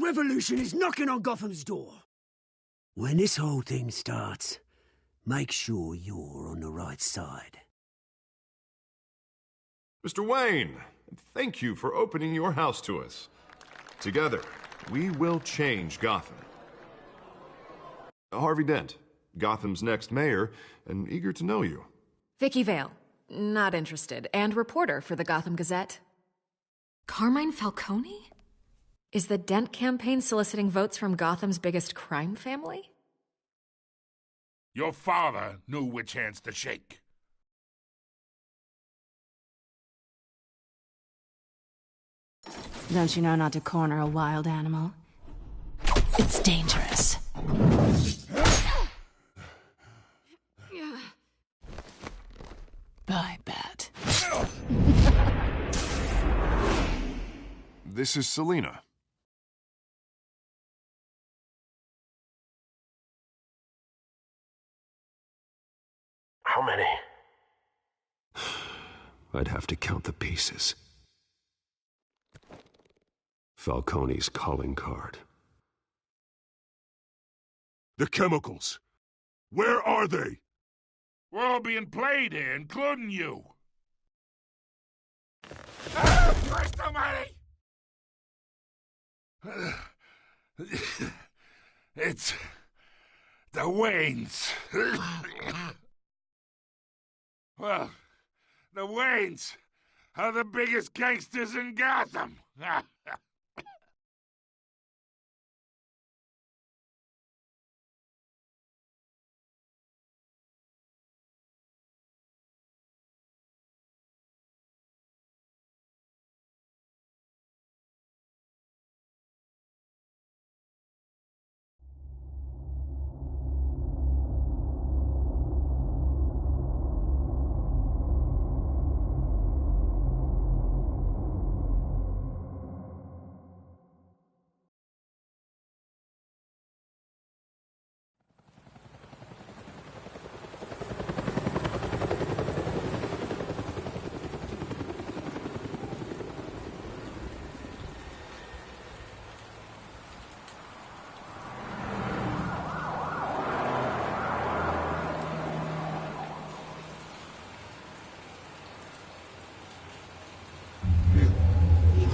revolution is knocking on Gotham's door. When this whole thing starts, make sure you're on the right side. Mr. Wayne, thank you for opening your house to us. Together, we will change Gotham. Harvey Dent, Gotham's next mayor, and eager to know you. Vicky Vale, not interested, and reporter for the Gotham Gazette. Carmine Falcone? Is the Dent campaign soliciting votes from Gotham's biggest crime family? Your father knew which hands to shake. Don't you know not to corner a wild animal? It's dangerous. Bye, Bat. This is Selina. How many? I'd have to count the pieces. Falcone's calling card. The chemicals. Where are they? We're all being played here, including you. Ah, Christ almighty! It's the Waynes. Well, the Waynes are the biggest gangsters in Gotham.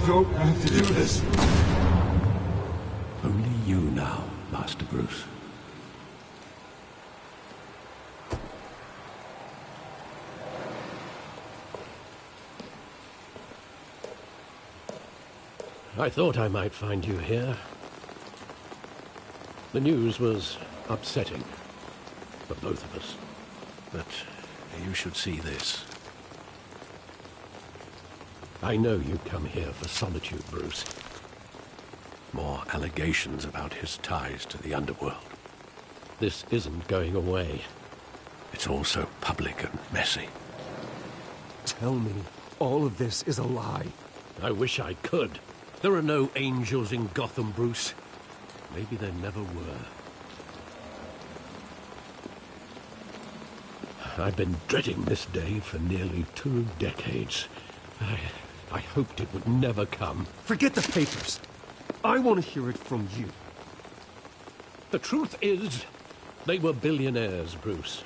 Don't have to do this. Only you now, Master Bruce. I thought I might find you here. The news was upsetting for both of us. But you should see this. I know you come here for solitude, Bruce. More allegations about his ties to the underworld. This isn't going away. It's all so public and messy. Tell me, all of this is a lie. I wish I could. There are no angels in Gotham, Bruce. Maybe there never were. I've been dreading this day for nearly 2 decades. I hoped it would never come. Forget the papers. I want to hear it from you. The truth is, they were billionaires, Bruce.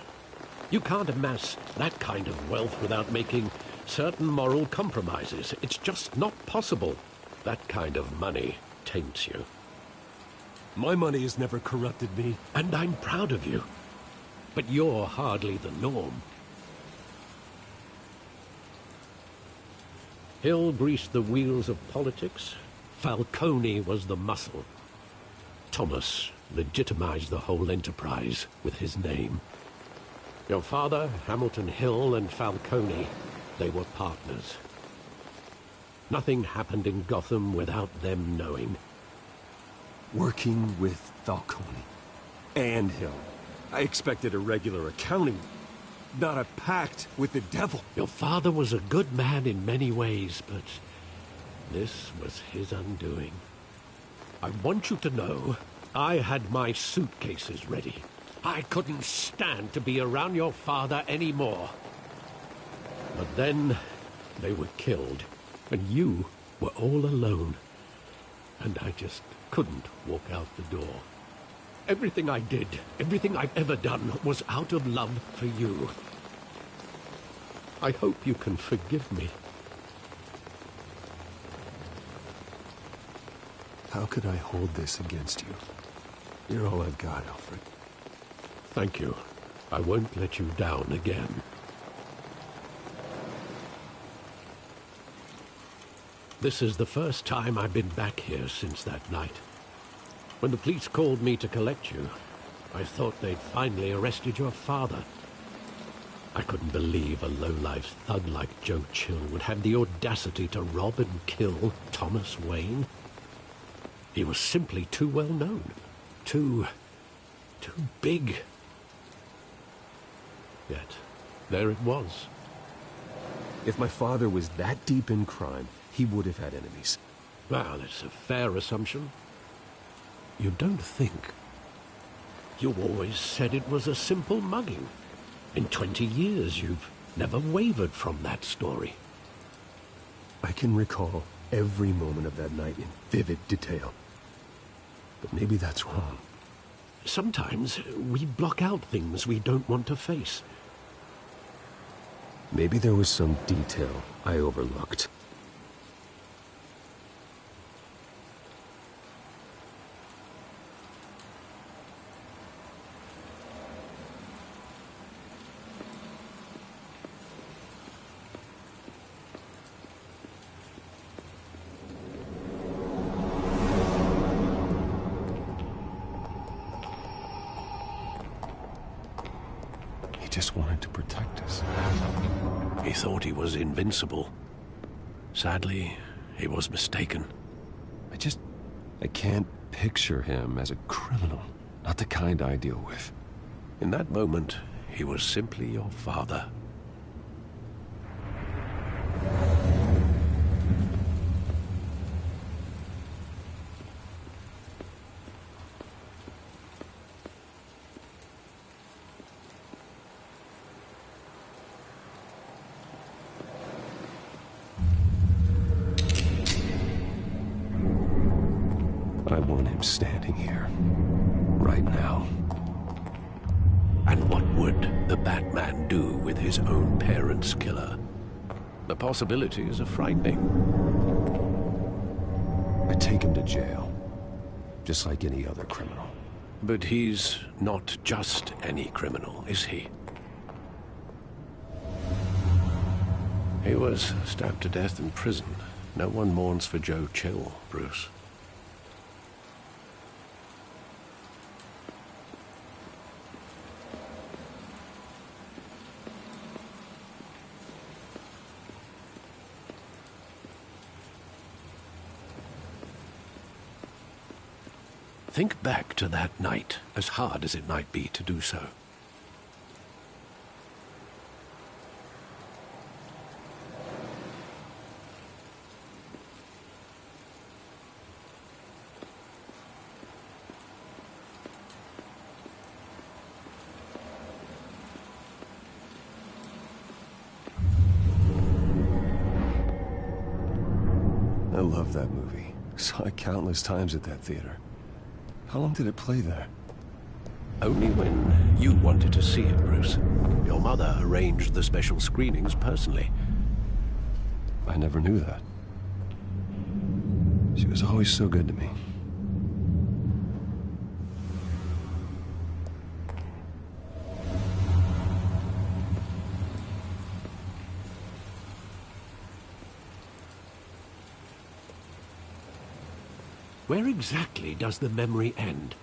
You can't amass that kind of wealth without making certain moral compromises. It's just not possible. That kind of money taints you. My money has never corrupted me. And I'm proud of you. But you're hardly the norm. Hill greased the wheels of politics. Falcone was the muscle. Thomas legitimized the whole enterprise with his name. Your father, Hamilton Hill, and Falcone, they were partners. Nothing happened in Gotham without them knowing. Working with Falcone and Hill. I expected a regular accounting, not a pact with the devil. Your father was a good man in many ways, but this was his undoing. I want you to know, I had my suitcases ready. I couldn't stand to be around your father anymore. But then they were killed, and you were all alone. And I just couldn't walk out the door. Everything I did, everything I've ever done, was out of love for you. I hope you can forgive me. How could I hold this against you? You're all I've got, Alfred. Thank you. I won't let you down again. This is the first time I've been back here since that night. When the police called me to collect you, I thought they'd finally arrested your father. I couldn't believe a low-life thug like Joe Chill would have the audacity to rob and kill Thomas Wayne. He was simply too well known. Too big. Yet, there it was. If my father was that deep in crime, he would have had enemies. Well, it's a fair assumption. You don't think? You always said it was a simple mugging. In 20 years, you've never wavered from that story. I can recall every moment of that night in vivid detail. But maybe that's wrong. Sometimes we block out things we don't want to face. Maybe there was some detail I overlooked. Just wanted to protect us. He thought he was invincible. Sadly, he was mistaken. I can't picture him as a criminal. Not the kind I deal with. In that moment, he was simply your father. I want him standing here, right now. And what would the Batman do with his own parents' killer? The possibilities are frightening. I take him to jail, just like any other criminal. But he's not just any criminal, is he? He was stabbed to death in prison. No one mourns for Joe Chill, Bruce. Think back to that night, as hard as it might be to do so. I love that movie. Saw it countless times at that theater. How long did it play there? Only when you wanted to see it, Bruce. Your mother arranged the special screenings personally. I never knew that. She was always so good to me. Where exactly does the memory end?